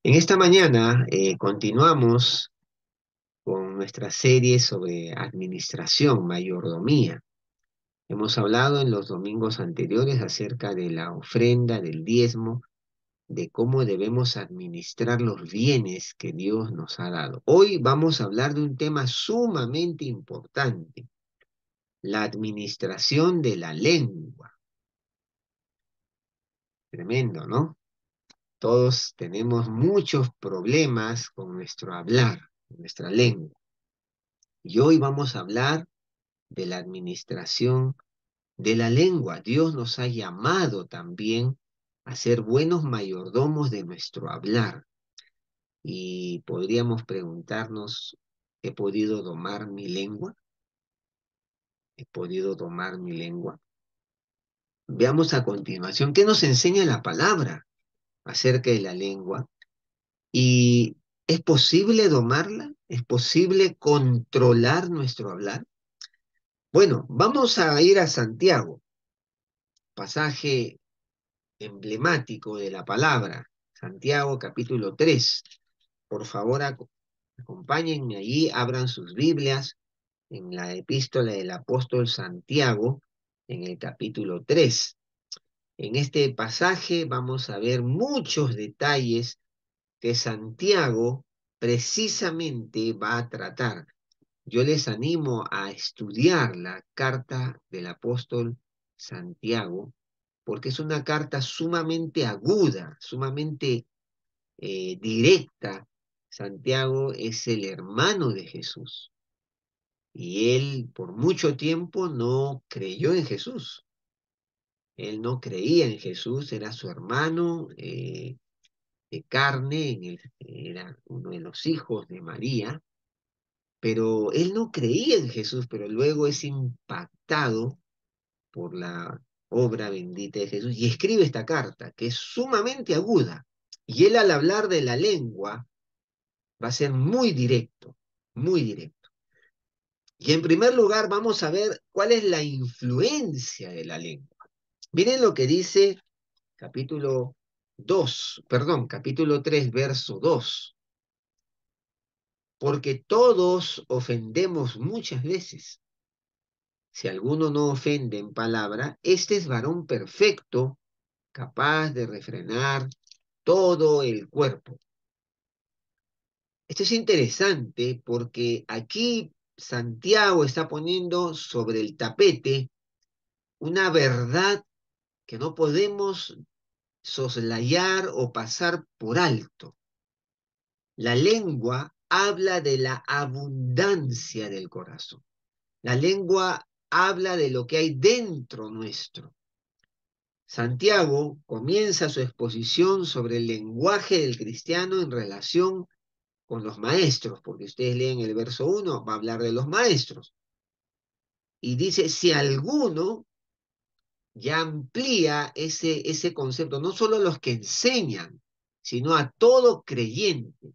En esta mañana continuamos con nuestra serie sobre administración, mayordomía. Hemos hablado en los domingos anteriores acerca de la ofrenda, del diezmo, de cómo debemos administrar los bienes que Dios nos ha dado. Hoy vamos a hablar de un tema sumamente importante, la administración de la lengua. Tremendo, ¿no? Todos tenemos muchos problemas con nuestro hablar, nuestra lengua. Y hoy vamos a hablar de la administración de la lengua. Dios nos ha llamado también a ser buenos mayordomos de nuestro hablar. Y podríamos preguntarnos, ¿he podido domar mi lengua? ¿He podido domar mi lengua? Veamos a continuación qué nos enseña la palabra acerca de la lengua. ¿Y es posible domarla? ¿Es posible controlar nuestro hablar? Bueno, vamos a ir a Santiago, pasaje emblemático de la palabra, Santiago capítulo 3. Por favor, acompáñenme allí, abran sus Biblias en la epístola del apóstol Santiago, en el capítulo 3. En este pasaje vamos a ver muchos detalles que Santiago precisamente va a tratar. Yo les animo a estudiar la carta del apóstol Santiago, porque es una carta sumamente aguda, sumamente directa. Santiago es el hermano de Jesús y él por mucho tiempo no creyó en Jesús. Él no creía en Jesús, era su hermano de carne, era uno de los hijos de María, pero él no creía en Jesús, pero luego es impactado por la obra bendita de Jesús y escribe esta carta que es sumamente aguda. Y él al hablar de la lengua va a ser muy directo, muy directo. Y en primer lugar vamos a ver cuál es la influencia de la lengua. Miren lo que dice capítulo 2, perdón, capítulo 3, verso 2. Porque todos ofendemos muchas veces. Si alguno no ofende en palabra, este es varón perfecto, capaz de refrenar todo el cuerpo. Esto es interesante porque aquí Santiago está poniendo sobre el tapete una verdad que no podemos soslayar o pasar por alto. La lengua habla de la abundancia del corazón. La lengua habla de lo que hay dentro nuestro. Santiago comienza su exposición sobre el lenguaje del cristiano en relación con los maestros, porque ustedes leen el verso 1, va a hablar de los maestros. Y dice, si alguno ya amplía ese concepto, no solo a los que enseñan, sino a todo creyente.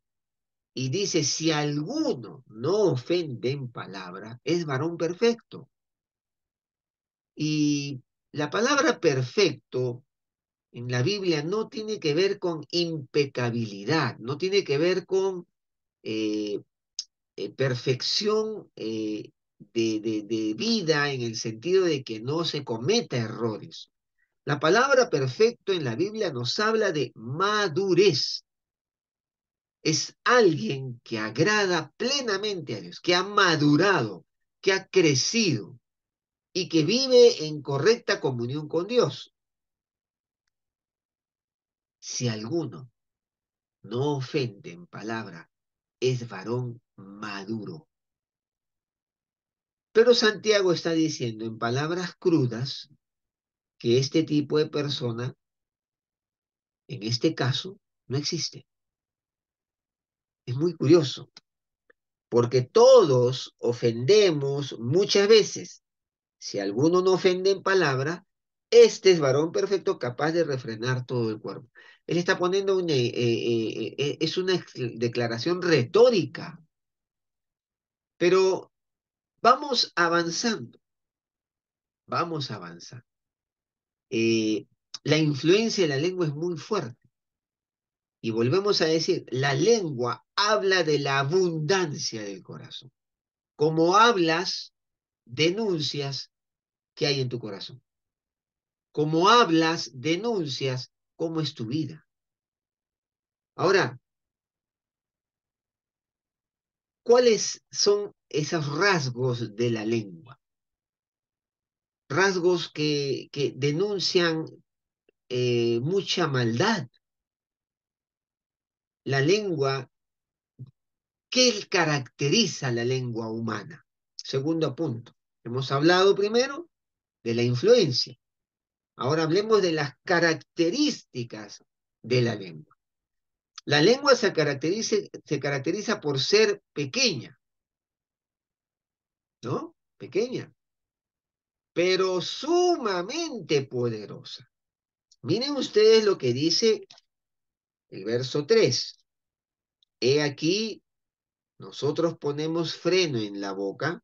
Y dice, si alguno no ofende en palabra, es varón perfecto. Y la palabra perfecto en la Biblia no tiene que ver con impecabilidad, no tiene que ver con eh, perfección de vida en el sentido de que no se cometa errores. La palabra perfecto en la Biblia nos habla de madurez. Es alguien que agrada plenamente a Dios, que ha madurado, que ha crecido y que vive en correcta comunión con Dios. Si alguno no ofende en palabra, es varón maduro. Pero Santiago está diciendo en palabras crudas que este tipo de persona, en este caso, no existe. Es muy curioso, porque todos ofendemos muchas veces. Si alguno no ofende en palabra, este es varón perfecto capaz de refrenar todo el cuerpo. Él está poniendo es una declaración retórica, pero vamos avanzando, vamos avanzando. La influencia de la lengua es muy fuerte. Y volvemos a decir, la lengua habla de la abundancia del corazón. Como hablas, denuncias qué hay en tu corazón. Como hablas, denuncias cómo es tu vida. Ahora, ¿cuáles son esos rasgos de la lengua? Rasgos que denuncian mucha maldad. La lengua, ¿qué caracteriza la lengua humana? Segundo punto. Hemos hablado primero de la influencia. Ahora hablemos de las características de la lengua. La lengua se caracteriza por ser pequeña, ¿no? Pequeña, pero sumamente poderosa. Miren ustedes lo que dice el verso 3. He aquí, nosotros ponemos freno en la boca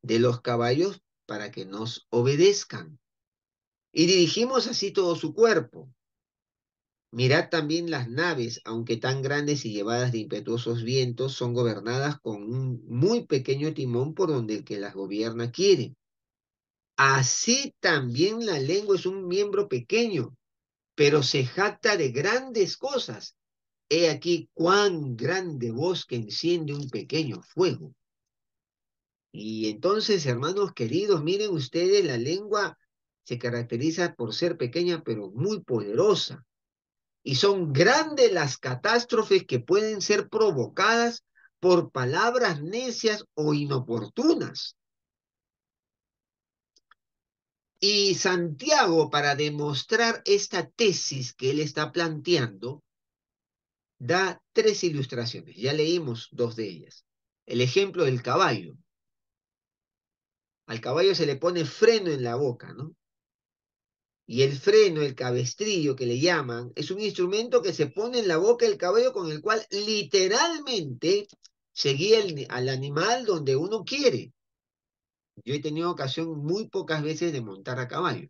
de los caballos para que nos obedezcan. Y dirigimos así todo su cuerpo. Mirad también las naves, aunque tan grandes y llevadas de impetuosos vientos, son gobernadas con un muy pequeño timón por donde el que las gobierna quiere. Así también la lengua es un miembro pequeño, pero se jacta de grandes cosas. He aquí cuán grande bosque enciende un pequeño fuego. Y entonces, hermanos queridos, miren ustedes, la lengua se caracteriza por ser pequeña, pero muy poderosa. Y son grandes las catástrofes que pueden ser provocadas por palabras necias o inoportunas. Y Santiago, para demostrar esta tesis que él está planteando, da tres ilustraciones. Ya leímos dos de ellas. El ejemplo del caballo. Al caballo se le pone freno en la boca, ¿no? Y el freno, el cabestrillo que le llaman, es un instrumento que se pone en la boca del caballo con el cual literalmente se guía al animal donde uno quiere. Yo he tenido ocasión muy pocas veces de montar a caballo.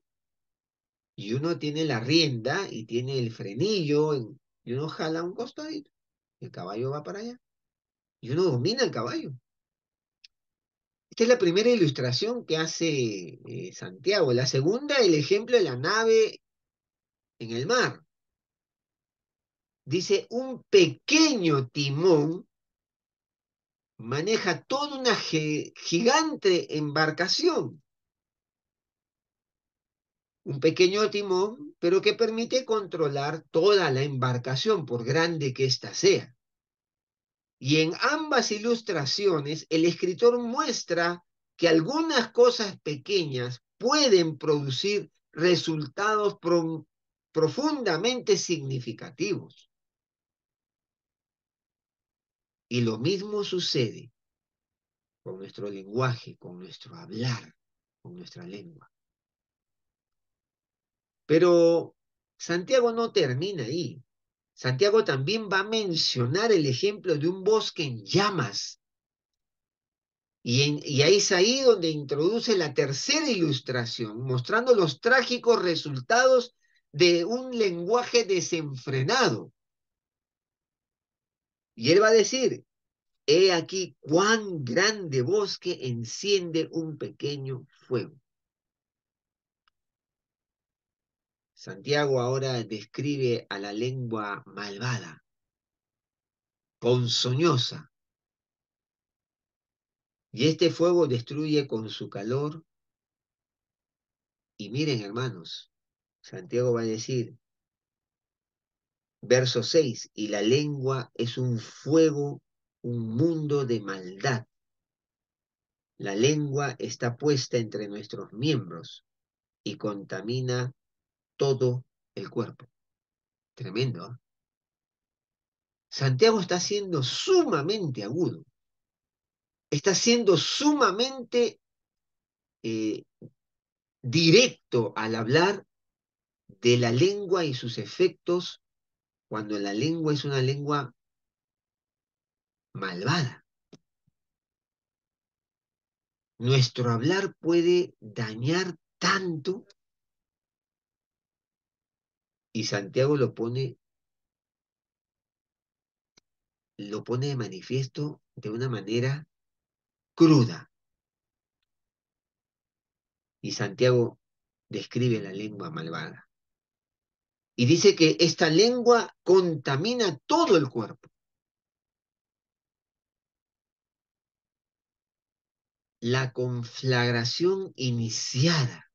Y uno tiene la rienda y tiene el frenillo y uno jala un costadito. El caballo va para allá. Y uno domina el caballo. Esta es la primera ilustración que hace Santiago. La segunda, el ejemplo de la nave en el mar. Dice, un pequeño timón maneja toda una gigante embarcación. Un pequeño timón, pero que permite controlar toda la embarcación, por grande que ésta sea. Y en ambas ilustraciones, el escritor muestra que algunas cosas pequeñas pueden producir resultados profundamente significativos. Y lo mismo sucede con nuestro lenguaje, con nuestro hablar, con nuestra lengua. Pero Santiago no termina ahí. Santiago también va a mencionar el ejemplo de un bosque en llamas. Y ahí es ahí donde introduce la tercera ilustración, mostrando los trágicos resultados de un lenguaje desenfrenado. Y él va a decir, he aquí cuán grande bosque enciende un pequeño fuego. Santiago ahora describe a la lengua malvada, ponzoñosa, y este fuego destruye con su calor. Y miren, hermanos, Santiago va a decir, verso 6, y la lengua es un fuego, un mundo de maldad. La lengua está puesta entre nuestros miembros y contamina todo el cuerpo. Tremendo, ¿eh? Santiago está siendo sumamente agudo, está siendo sumamente eh, directo al hablar de la lengua y sus efectos cuando la lengua es una lengua malvada. Nuestro hablar puede dañar tanto y Santiago lo pone lo pone de manifiesto de una manera cruda. Y Santiago describe la lengua malvada. Y dice que esta lengua contamina todo el cuerpo. La conflagración iniciada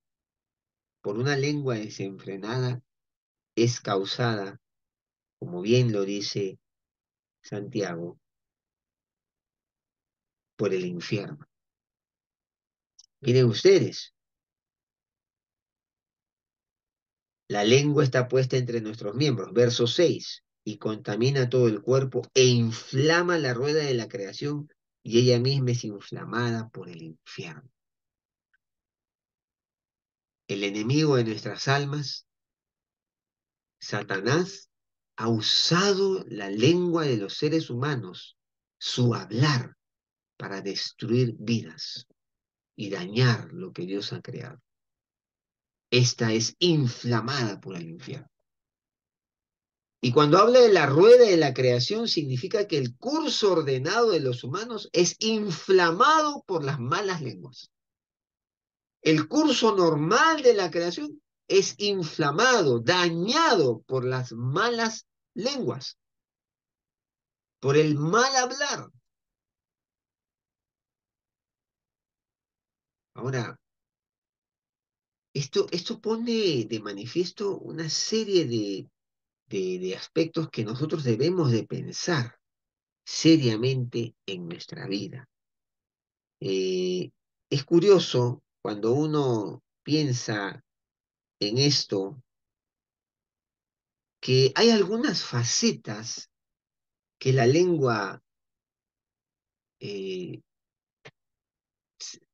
por una lengua desenfrenada es causada, como bien lo dice Santiago, por el infierno. Miren ustedes, la lengua está puesta entre nuestros miembros, verso 6, y contamina todo el cuerpo e inflama la rueda de la creación y ella misma es inflamada por el infierno. El enemigo de nuestras almas, Satanás, ha usado la lengua de los seres humanos, su hablar, para destruir vidas y dañar lo que Dios ha creado. Esta es inflamada por el infierno. Y cuando habla de la rueda de la creación, significa que el curso ordenado de los humanos es inflamado por las malas lenguas. El curso normal de la creación es inflamado, dañado por las malas lenguas, por el mal hablar. Ahora, esto pone de manifiesto una serie de aspectos que nosotros debemos de pensar seriamente en nuestra vida. Eh, es curioso cuando uno piensa en esto, que hay algunas facetas que la lengua eh,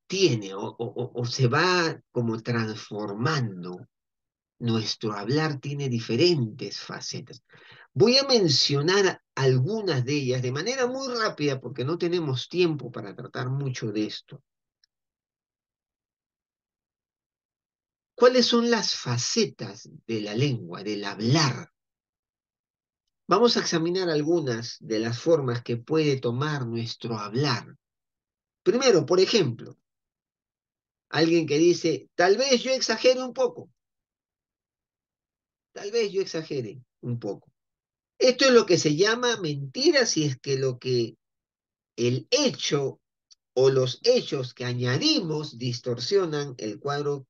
tiene o se va como transformando. Nuestro hablar tiene diferentes facetas. Voy a mencionar algunas de ellas de manera muy rápida porque no tenemos tiempo para tratar mucho de esto. ¿Cuáles son las facetas de la lengua, del hablar? Vamos a examinar algunas de las formas que puede tomar nuestro hablar. Primero, por ejemplo, alguien que dice, tal vez yo exagere un poco, tal vez yo exagere un poco. Esto es lo que se llama mentira si es que lo que el hecho o los hechos que añadimos distorsionan el cuadro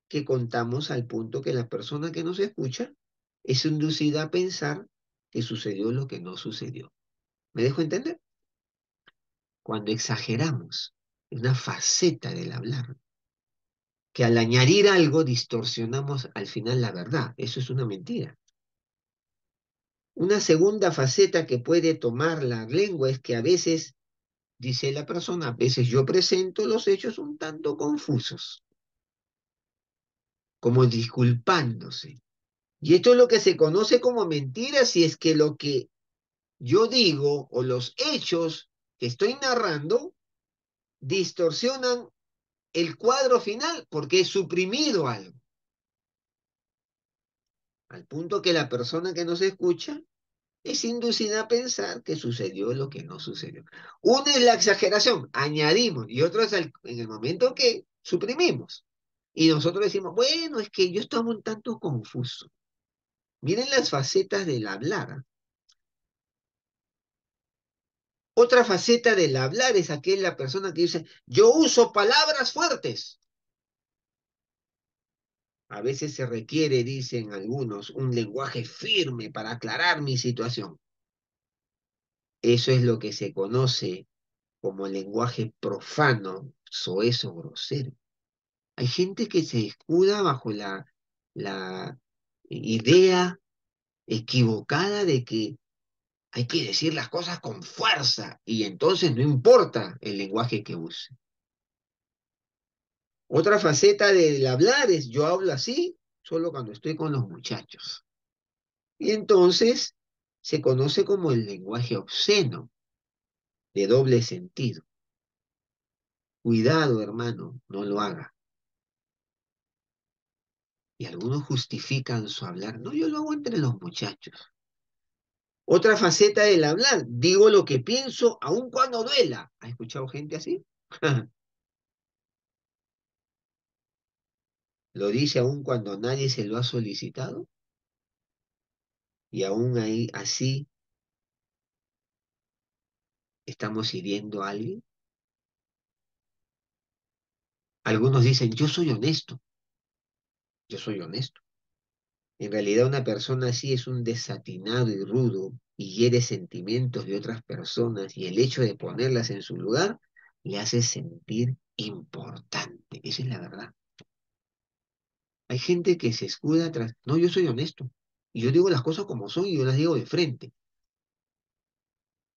que contamos al punto que la persona que nos escucha es inducida a pensar que sucedió lo que no sucedió. ¿Me dejo entender? Cuando exageramos, es una faceta del hablar, que al añadir algo distorsionamos al final la verdad. Eso es una mentira. Una segunda faceta que puede tomar la lengua es que a veces, dice la persona, a veces yo presento los hechos un tanto confusos, como disculpándose. Y esto es lo que se conoce como mentira si es que lo que yo digo o los hechos que estoy narrando distorsionan el cuadro final porque he suprimido algo. Al punto que la persona que nos escucha es inducida a pensar que sucedió lo que no sucedió. Una es la exageración, añadimos, y otra es en el momento que suprimimos. Y nosotros decimos, bueno, es que yo estaba un tanto confuso. Miren las facetas del hablar. ¿Ah? Otra faceta del hablar es aquella persona que dice, yo uso palabras fuertes. A veces se requiere, dicen algunos, un lenguaje firme para aclarar mi situación. Eso es lo que se conoce como lenguaje profano, soez o grosero. Hay gente que se escuda bajo la idea equivocada de que hay que decir las cosas con fuerza y entonces no importa el lenguaje que use. Otra faceta del hablar es yo hablo así solo cuando estoy con los muchachos. Y entonces se conoce como el lenguaje obsceno, de doble sentido. Cuidado, hermano, no lo haga. Y algunos justifican su hablar. No, yo lo hago entre los muchachos. Otra faceta del hablar, digo lo que pienso aun cuando duela. ¿Has escuchado gente así? Lo dice aun cuando nadie se lo ha solicitado y aún ahí así estamos hiriendo a alguien. Algunos dicen, yo soy honesto. En realidad una persona así es un desatinado y rudo y hiere sentimientos de otras personas y el hecho de ponerlas en su lugar le hace sentir importante. Esa es la verdad. Hay gente que se escuda atrás, no, yo soy honesto y yo digo las cosas como son y yo las digo de frente.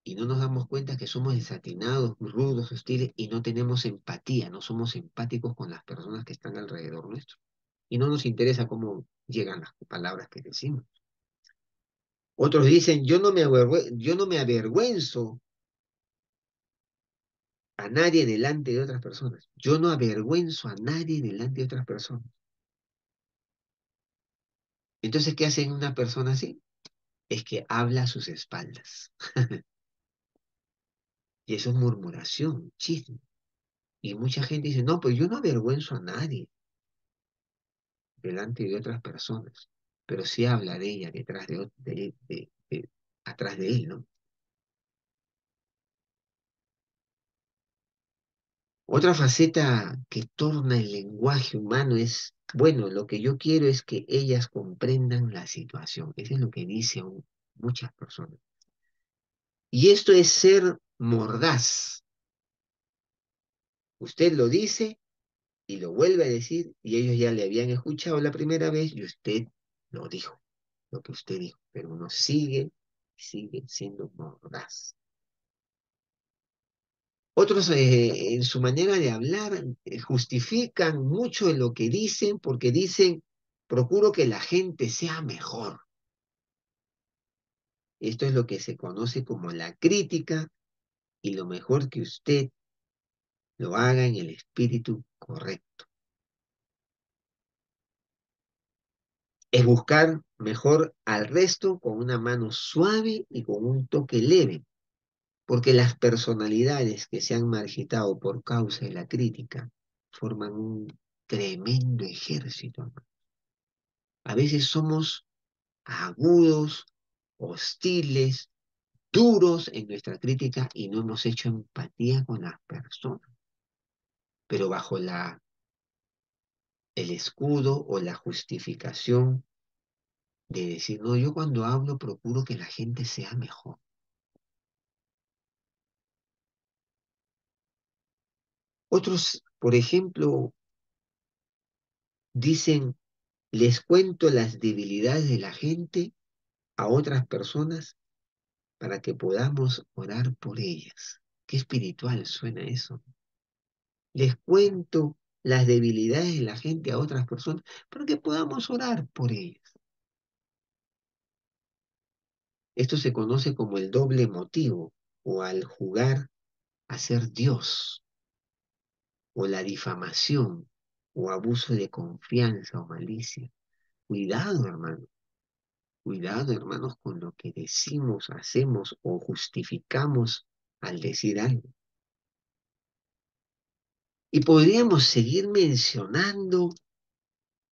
Y no nos damos cuenta que somos desatinados, rudos, hostiles y no tenemos empatía, no somos empáticos con las personas que están alrededor nuestro. Y no nos interesa cómo llegan las palabras que decimos. Otros dicen, yo no me avergüenzo a nadie delante de otras personas. Yo no avergüenzo a nadie delante de otras personas. Entonces, ¿qué hace una persona así? Es que habla a sus espaldas. Y eso es murmuración, chisme. Y mucha gente dice, no, pues yo no avergüenzo a nadie delante de otras personas, pero sí habla de ella detrás atrás de él, ¿no? Otra faceta que torna el lenguaje humano es, bueno, lo que yo quiero es que ellas comprendan la situación. Eso es lo que dicen muchas personas. Y esto es ser mordaz. Usted lo dice y lo vuelve a decir y ellos ya le habían escuchado la primera vez y usted lo dijo, lo que usted dijo, pero uno sigue siendo mordaz. Otros en su manera de hablar justifican mucho de lo que dicen porque dicen, procuro que la gente sea mejor. Esto es lo que se conoce como la crítica y lo mejor que usted lo haga en el espíritu correcto. Es buscar mejor al resto con una mano suave y con un toque leve, porque las personalidades que se han margitado por causa de la crítica forman un tremendo ejército. A veces somos agudos, hostiles, duros en nuestra crítica y no hemos hecho empatía con las personas, pero bajo el escudo o la justificación de decir, no, yo cuando hablo procuro que la gente sea mejor. Otros, por ejemplo, dicen, les cuento las debilidades de la gente a otras personas para que podamos orar por ellas. Qué espiritual suena eso. Les cuento las debilidades de la gente a otras personas para que podamos orar por ellas. Esto se conoce como el doble motivo o al jugar a ser Dios o la difamación o abuso de confianza o malicia. Cuidado, hermano. Cuidado, hermanos, con lo que decimos, hacemos o justificamos al decir algo. Y podríamos seguir mencionando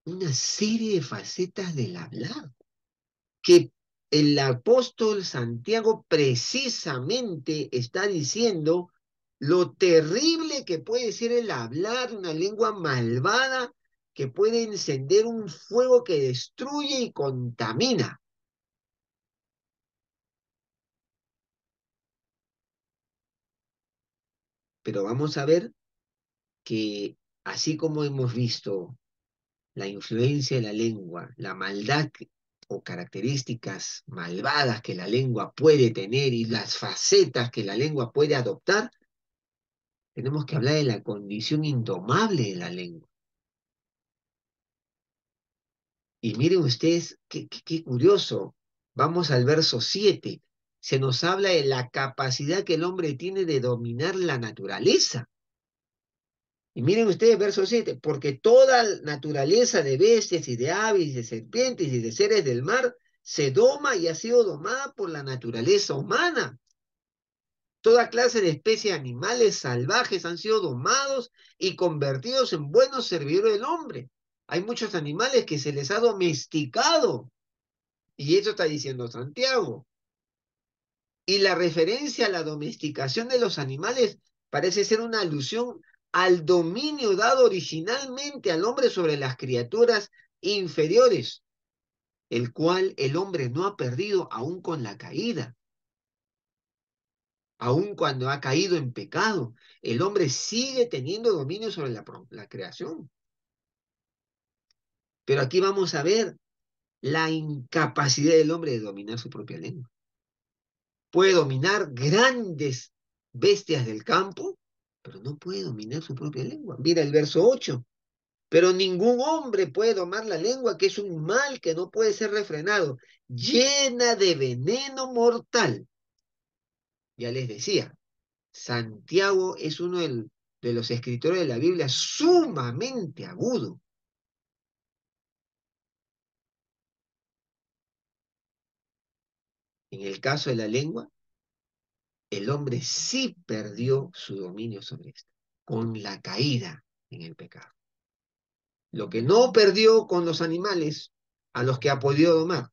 una serie de facetas del hablar, que el apóstol Santiago precisamente está diciendo lo terrible que puede ser el hablar una lengua malvada que puede encender un fuego que destruye y contamina. Pero vamos a ver que así como hemos visto la influencia de la lengua, la maldad o características malvadas que la lengua puede tener y las facetas que la lengua puede adoptar, tenemos que hablar de la condición indomable de la lengua. Y miren ustedes, qué curioso. Vamos al verso 7. Se nos habla de la capacidad que el hombre tiene de dominar la naturaleza. Y miren ustedes, verso 7, porque toda naturaleza de bestias y de aves y de serpientes y de seres del mar se doma y ha sido domada por la naturaleza humana. Toda clase de especies de animales salvajes han sido domados y convertidos en buenos servidores del hombre. Hay muchos animales que se les ha domesticado. Y eso está diciendo Santiago. Y la referencia a la domesticación de los animales parece ser una alusión al dominio dado originalmente al hombre sobre las criaturas inferiores, el cual el hombre no ha perdido aún con la caída. Aun cuando ha caído en pecado, el hombre sigue teniendo dominio sobre la creación. Pero aquí vamos a ver la incapacidad del hombre de dominar su propia lengua. Puede dominar grandes bestias del campo, pero no puede dominar su propia lengua. Mira el verso 8. Pero ningún hombre puede domar la lengua, que es un mal que no puede ser refrenado, llena de veneno mortal. Ya les decía, Santiago es uno de los escritores de la Biblia sumamente agudo. En el caso de la lengua, el hombre sí perdió su dominio sobre esta, con la caída en el pecado. Lo que no perdió con los animales, a los que ha podido domar,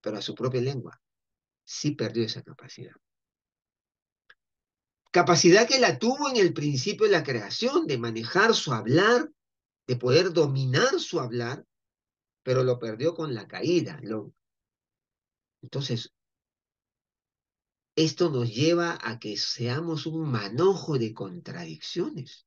pero a su propia lengua, sí perdió esa capacidad. Capacidad que la tuvo en el principio de la creación, de manejar su hablar, de poder dominar su hablar, pero lo perdió con la caída. Entonces, esto nos lleva a que seamos un manojo de contradicciones.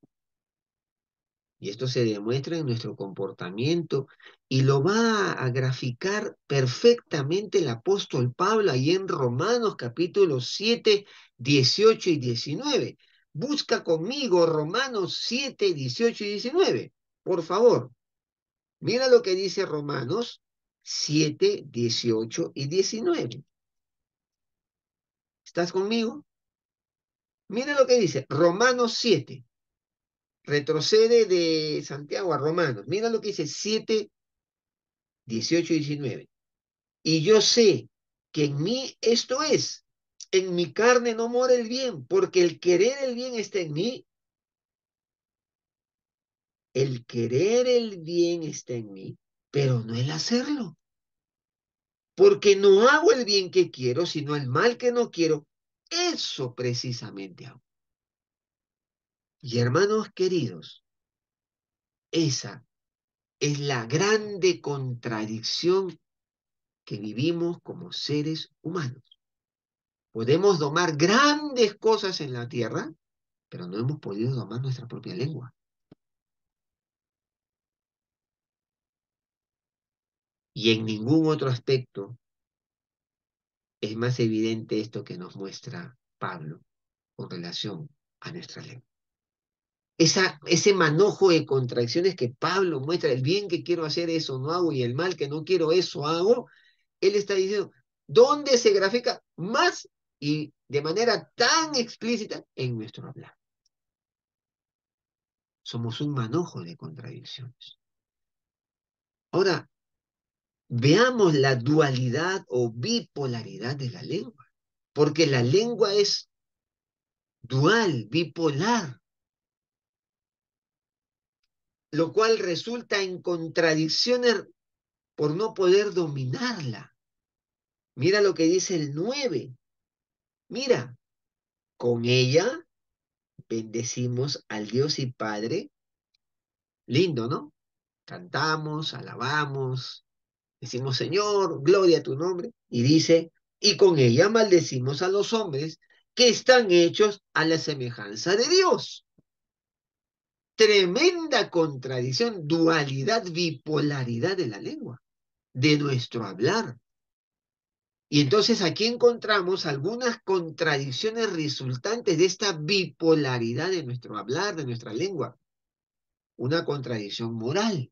Y esto se demuestra en nuestro comportamiento y lo va a graficar perfectamente el apóstol Pablo ahí en Romanos capítulo 7, 18 y 19. Busca conmigo Romanos 7, 18 y 19. Por favor, mira lo que dice Romanos 7, 18 y 19. ¿Estás conmigo? Mira lo que dice Romanos 7. Retrocede de Santiago a Romanos. Mira lo que dice 7, 18 y 19. Y yo sé que en mí esto es, en mi carne no mora el bien, porque el querer el bien está en mí. El querer el bien está en mí, pero no el hacerlo. Porque no hago el bien que quiero, sino el mal que no quiero. Eso precisamente hago. Y hermanos queridos, esa es la grande contradicción que vivimos como seres humanos. Podemos domar grandes cosas en la tierra, pero no hemos podido domar nuestra propia lengua. Y en ningún otro aspecto es más evidente esto que nos muestra Pablo con relación a nuestra lengua. Ese manojo de contradicciones que Pablo muestra, el bien que quiero hacer, eso no hago, y el mal que no quiero, eso hago, él está diciendo, ¿dónde se grafica más y de manera tan explícita en nuestro hablar? Somos un manojo de contradicciones. Ahora, veamos la dualidad o bipolaridad de la lengua, porque la lengua es dual, bipolar, lo cual resulta en contradicciones por no poder dominarla. Mira lo que dice el 9. Mira, con ella bendecimos al Dios y Padre. Lindo, ¿no? Cantamos, alabamos, decimos, Señor, gloria a tu nombre. Y dice, y con ella maldecimos a los hombres que están hechos a la semejanza de Dios. Tremenda contradicción, dualidad, bipolaridad de la lengua, de nuestro hablar. Y entonces aquí encontramos algunas contradicciones resultantes de esta bipolaridad de nuestro hablar, de nuestra lengua. Una contradicción moral,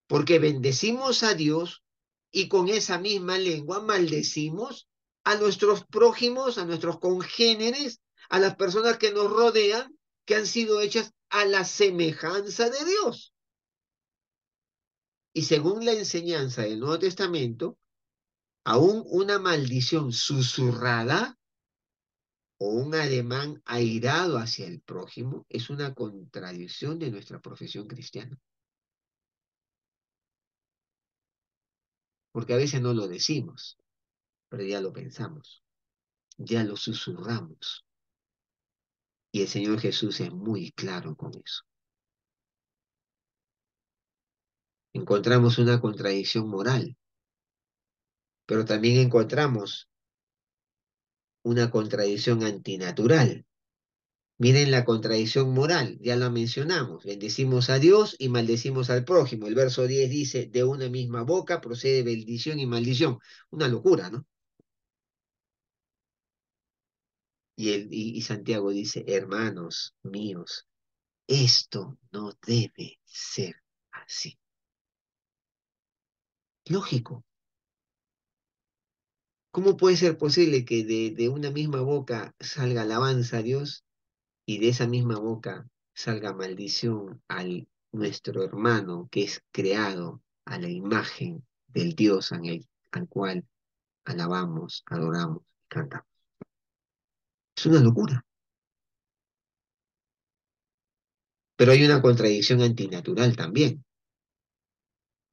porque bendecimos a Dios y con esa misma lengua maldecimos a nuestros prójimos, a nuestros congéneres, a las personas que nos rodean, que han sido hechas a la semejanza de Dios. Y según la enseñanza del Nuevo Testamento, aún una maldición susurrada o un ademán airado hacia el prójimo es una contradicción de nuestra profesión cristiana. Porque a veces no lo decimos, pero ya lo pensamos, ya lo susurramos. Y el Señor Jesús es muy claro con eso. Encontramos una contradicción moral, pero también encontramos una contradicción antinatural. Miren la contradicción moral, ya la mencionamos. Bendecimos a Dios y maldecimos al prójimo. El verso 10 dice, de una misma boca procede bendición y maldición. Una locura, ¿no? Y Santiago dice, hermanos míos, esto no debe ser así. Lógico. ¿Cómo puede ser posible que de una misma boca salga alabanza a Dios y de esa misma boca salga maldición al nuestro hermano que es creado a la imagen del Dios al cual alabamos, adoramos, cantamos? Es una locura. Pero hay una contradicción antinatural también,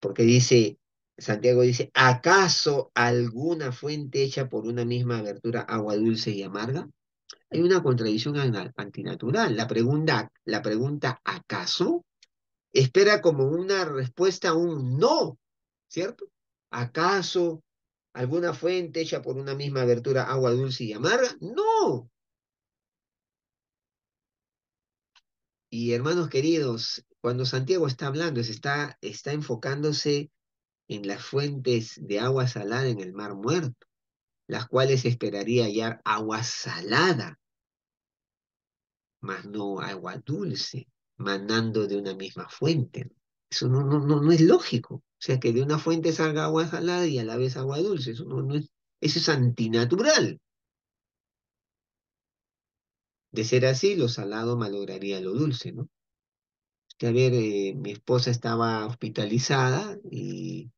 porque dice, Santiago dice, ¿acaso alguna fuente hecha por una misma abertura agua dulce y amarga? Hay una contradicción antinatural. La pregunta ¿acaso? Espera como una respuesta a un no, ¿cierto? ¿Acaso alguna fuente hecha por una misma abertura agua dulce y amarga? No. Y hermanos queridos, cuando Santiago está hablando, está enfocándose en las fuentes de agua salada en el mar muerto, las cuales esperaría hallar agua salada, mas no agua dulce, manando de una misma fuente. Eso no es lógico. O sea, que de una fuente salga agua salada y a la vez agua dulce. Eso es antinatural. De ser así, lo salado malograría lo dulce, ¿no? Que a ver, mi esposa estaba hospitalizada y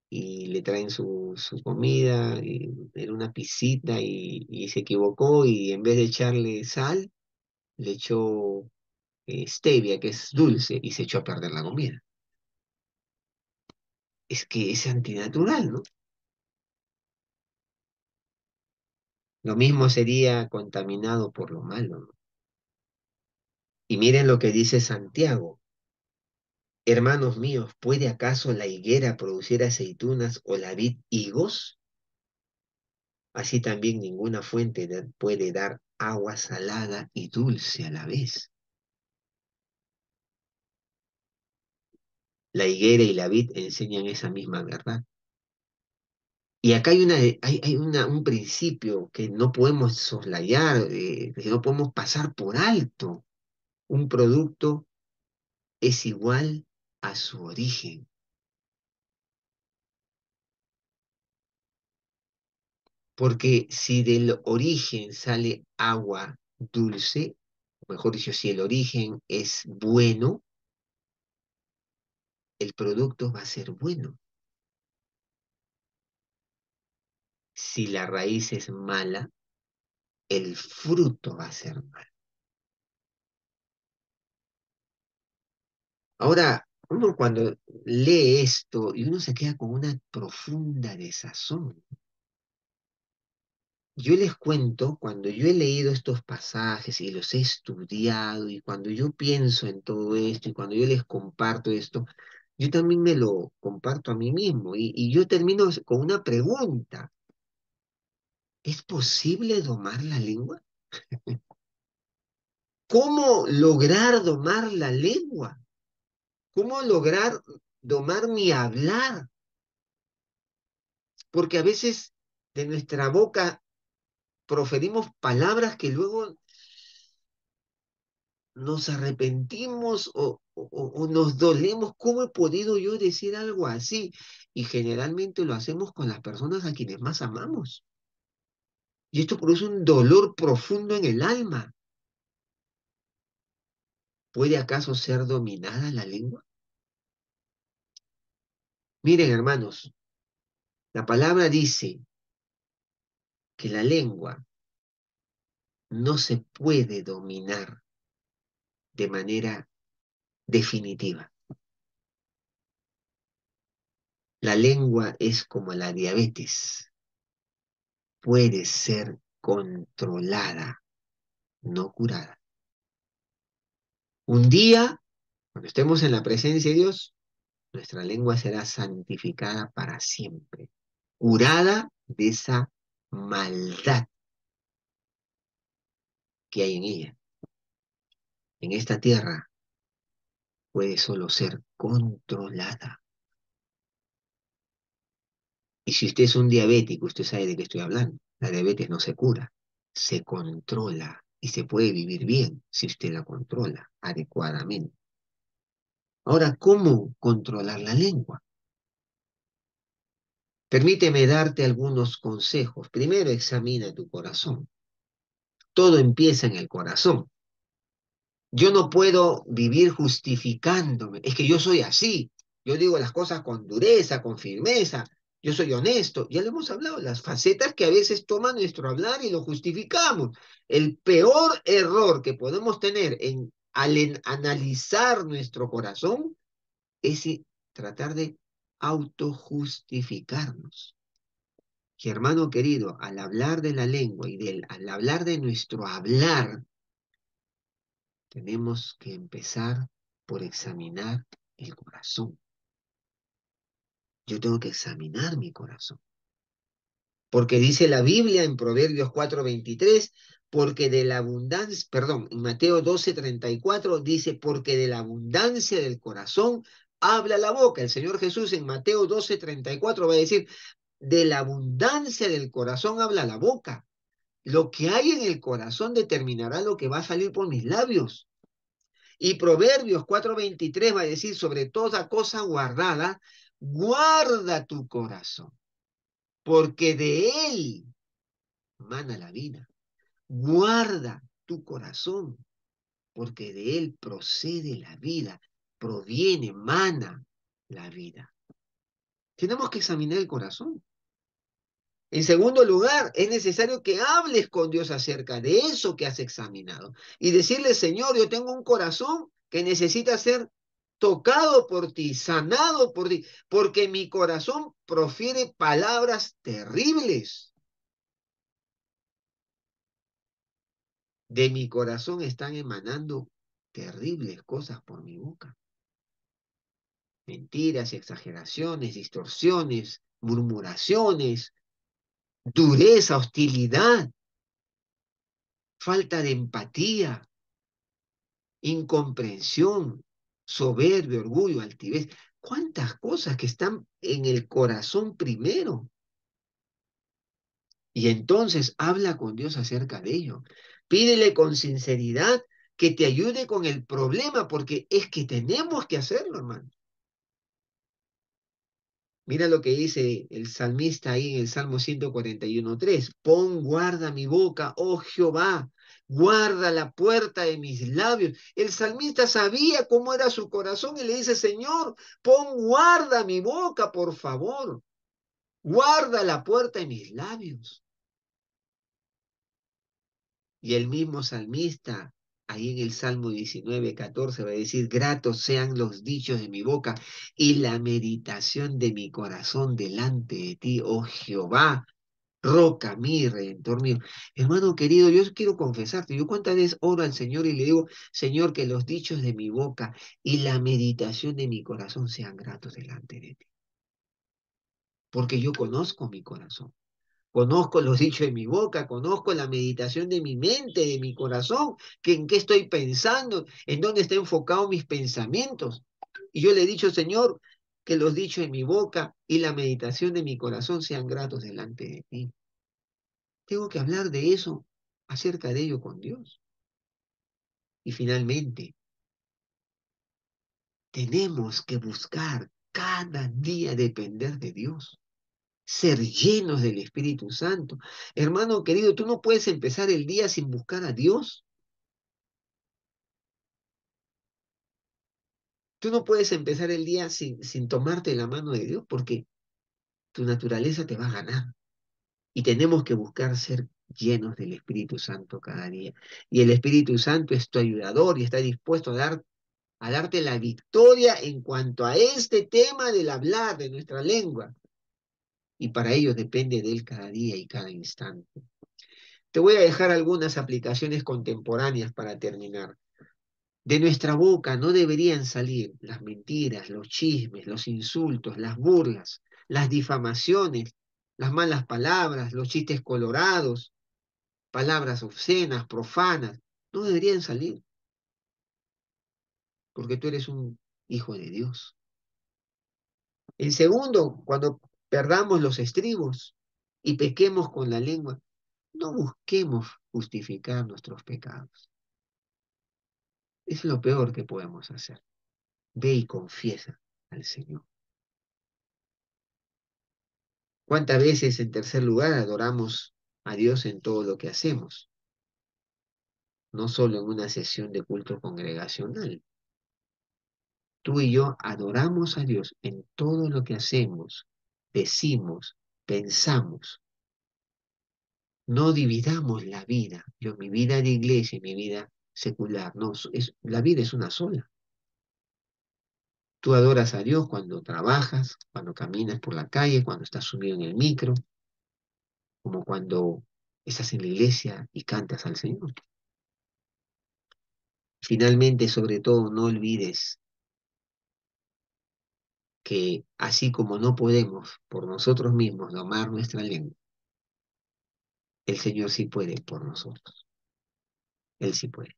le traen su comida, y era una pisita y se equivocó y en vez de echarle sal, le echó stevia, que es dulce, y se echó a perder la comida. Es que es antinatural, ¿no? Lo mismo sería contaminado por lo malo, ¿no? Y miren lo que dice Santiago. Hermanos míos, ¿puede acaso la higuera producir aceitunas o la vid higos? Así también ninguna fuente puede dar agua salada y dulce a la vez. La higuera y la vid enseñan esa misma verdad. Y acá hay un principio que no podemos soslayar, que no podemos pasar por alto. Un producto es igual a su origen. Porque si del origen sale agua dulce, o mejor dicho, si el origen es bueno, el producto va a ser bueno. Si la raíz es mala, el fruto va a ser malo. Ahora, uno cuando lee esto y uno se queda con una profunda desazón. Yo les cuento, cuando yo he leído estos pasajes y los he estudiado y cuando yo pienso en todo esto y cuando yo les comparto esto, yo también me lo comparto a mí mismo y yo termino con una pregunta. ¿Es posible domar la lengua? ¿Cómo lograr domar la lengua? ¿Cómo lograr domar mi hablar? Porque a veces de nuestra boca proferimos palabras que luego nos arrepentimos o nos dolemos. ¿Cómo he podido yo decir algo así? Y generalmente lo hacemos con las personas a quienes más amamos. Y esto produce un dolor profundo en el alma. ¿Puede acaso ser dominada la lengua? Miren, hermanos, la palabra dice que la lengua no se puede dominar de manera definitiva. La lengua es como la diabetes, puede ser controlada, no curada. Un día, cuando estemos en la presencia de Dios, nuestra lengua será santificada para siempre, curada de esa maldad que hay en ella. En esta tierra puede solo ser controlada. Y si usted es un diabético, usted sabe de qué estoy hablando. La diabetes no se cura, se controla y se puede vivir bien si usted la controla adecuadamente. Ahora, ¿cómo controlar la lengua? Permíteme darte algunos consejos. Primero, examina tu corazón. Todo empieza en el corazón. Yo no puedo vivir justificándome. Es que yo soy así. Yo digo las cosas con dureza, con firmeza. Yo soy honesto. Ya le hemos hablado, las facetas que a veces toma nuestro hablar y lo justificamos. El peor error que podemos tener analizar nuestro corazón es tratar de autojustificarnos. Y hermano querido, al hablar de la lengua y al hablar de nuestro hablar, tenemos que empezar por examinar el corazón. Yo tengo que examinar mi corazón. Porque dice la Biblia en Proverbios 4:23, porque de la abundancia, perdón, en Mateo 12:34 dice, porque de la abundancia del corazón habla la boca. El Señor Jesús en Mateo 12:34 va a decir, de la abundancia del corazón habla la boca. Lo que hay en el corazón determinará lo que va a salir por mis labios. Y Proverbios 4:23 va a decir, sobre toda cosa guardada, guarda tu corazón, porque de él mana la vida. Guarda tu corazón, porque de él procede la vida, proviene, mana la vida. Tenemos que examinar el corazón. En segundo lugar, es necesario que hables con Dios acerca de eso que has examinado y decirle, Señor, yo tengo un corazón que necesita ser tocado por ti, sanado por ti, porque mi corazón profiere palabras terribles. De mi corazón están emanando terribles cosas por mi boca. Mentiras, exageraciones, distorsiones, murmuraciones, dureza, hostilidad, falta de empatía, incomprensión, soberbia, orgullo, altivez. ¿Cuántas cosas que están en el corazón primero? Y entonces habla con Dios acerca de ello. Pídele con sinceridad que te ayude con el problema, porque es que tenemos que hacerlo, hermano. Mira lo que dice el salmista ahí en el Salmo 141:3. Pon guarda mi boca, oh Jehová, guarda la puerta de mis labios. El salmista sabía cómo era su corazón y le dice, Señor, pon guarda mi boca, por favor. Guarda la puerta de mis labios. Y el mismo salmista, ahí en el Salmo 19:14, va a decir, gratos sean los dichos de mi boca y la meditación de mi corazón delante de ti, oh Jehová, roca mi redentor mío. Hermano querido, yo quiero confesarte, yo cuántas veces oro al Señor y le digo, Señor, que los dichos de mi boca y la meditación de mi corazón sean gratos delante de ti. Porque yo conozco mi corazón. Conozco los dichos de mi boca, conozco la meditación de mi mente, de mi corazón, que en qué estoy pensando, en dónde están enfocados mis pensamientos. Y yo le he dicho, Señor, que los dichos de mi boca y la meditación de mi corazón sean gratos delante de ti. Tengo que hablar de eso, acerca de ello con Dios. Y finalmente, tenemos que buscar cada día depender de Dios, ser llenos del Espíritu Santo. Hermano querido, tú no puedes empezar el día sin buscar a Dios. Tú no puedes empezar el día sin tomarte la mano de Dios porque tu naturaleza te va a ganar. Y tenemos que buscar ser llenos del Espíritu Santo cada día. Y el Espíritu Santo es tu ayudador y está dispuesto a darte la victoria en cuanto a este tema del hablar de nuestra lengua. Y para ello depende de Él cada día y cada instante. Te voy a dejar algunas aplicaciones contemporáneas para terminar. De nuestra boca no deberían salir las mentiras, los chismes, los insultos, las burlas, las difamaciones, las malas palabras, los chistes colorados, palabras obscenas, profanas. No deberían salir, porque tú eres un hijo de Dios. En segundo, cuando perdamos los estribos y pequemos con la lengua, no busquemos justificar nuestros pecados. Es lo peor que podemos hacer. Ve y confiesa al Señor. ¿Cuántas veces, en tercer lugar, adoramos a Dios en todo lo que hacemos? No solo en una sesión de culto congregacional. Tú y yo adoramos a Dios en todo lo que hacemos, decimos, pensamos. No dividamos la vida. Yo, mi vida de iglesia y mi vida secular. No, la vida es una sola. Tú adoras a Dios cuando trabajas, cuando caminas por la calle, cuando estás subido en el micro, como cuando estás en la iglesia y cantas al Señor. Finalmente, sobre todo, no olvides que así como no podemos por nosotros mismos domar nuestra lengua, el Señor sí puede por nosotros. Él sí puede.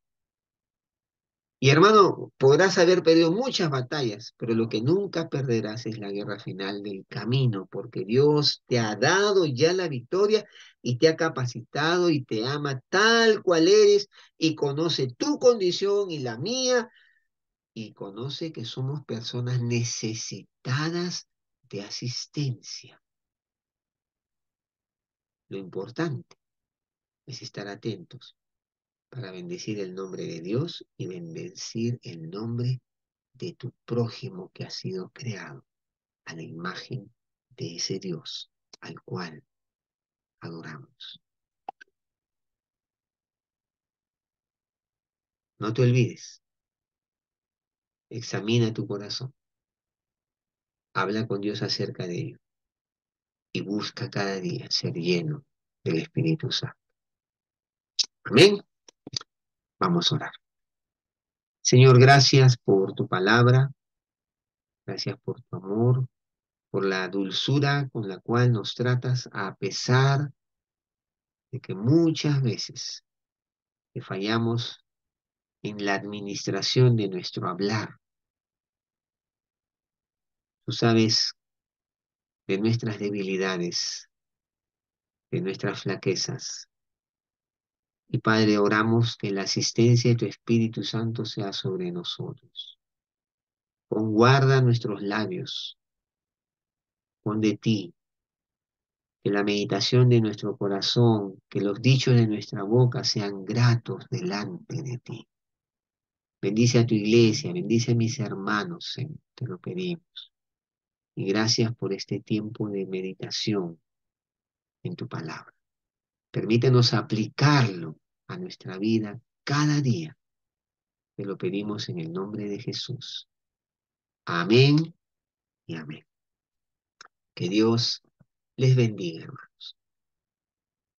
Y hermano, podrás haber perdido muchas batallas, pero lo que nunca perderás es la guerra final del camino, porque Dios te ha dado ya la victoria y te ha capacitado y te ama tal cual eres y conoce tu condición y la mía y conoce que somos personas necesitadas de asistencia. Lo importante es estar atentos para bendecir el nombre de Dios y bendecir el nombre de tu prójimo que ha sido creado a la imagen de ese Dios al cual adoramos. No te olvides, examina tu corazón, habla con Dios acerca de ello y busca cada día ser lleno del Espíritu Santo. Amén. Vamos a orar. Señor, gracias por tu palabra, gracias por tu amor, por la dulzura con la cual nos tratas a pesar de que muchas veces te fallamos en la administración de nuestro hablar. Tú sabes de nuestras debilidades, de nuestras flaquezas. Y Padre, oramos que la asistencia de tu Espíritu Santo sea sobre nosotros. Pon guarda nuestros labios, pon de ti, que la meditación de nuestro corazón, que los dichos de nuestra boca sean gratos delante de ti. Bendice a tu iglesia, bendice a mis hermanos, Señor, te lo pedimos. Y gracias por este tiempo de meditación en tu palabra. Permítenos aplicarlo a nuestra vida cada día. Te lo pedimos en el nombre de Jesús. Amén y amén. Que Dios les bendiga, hermano.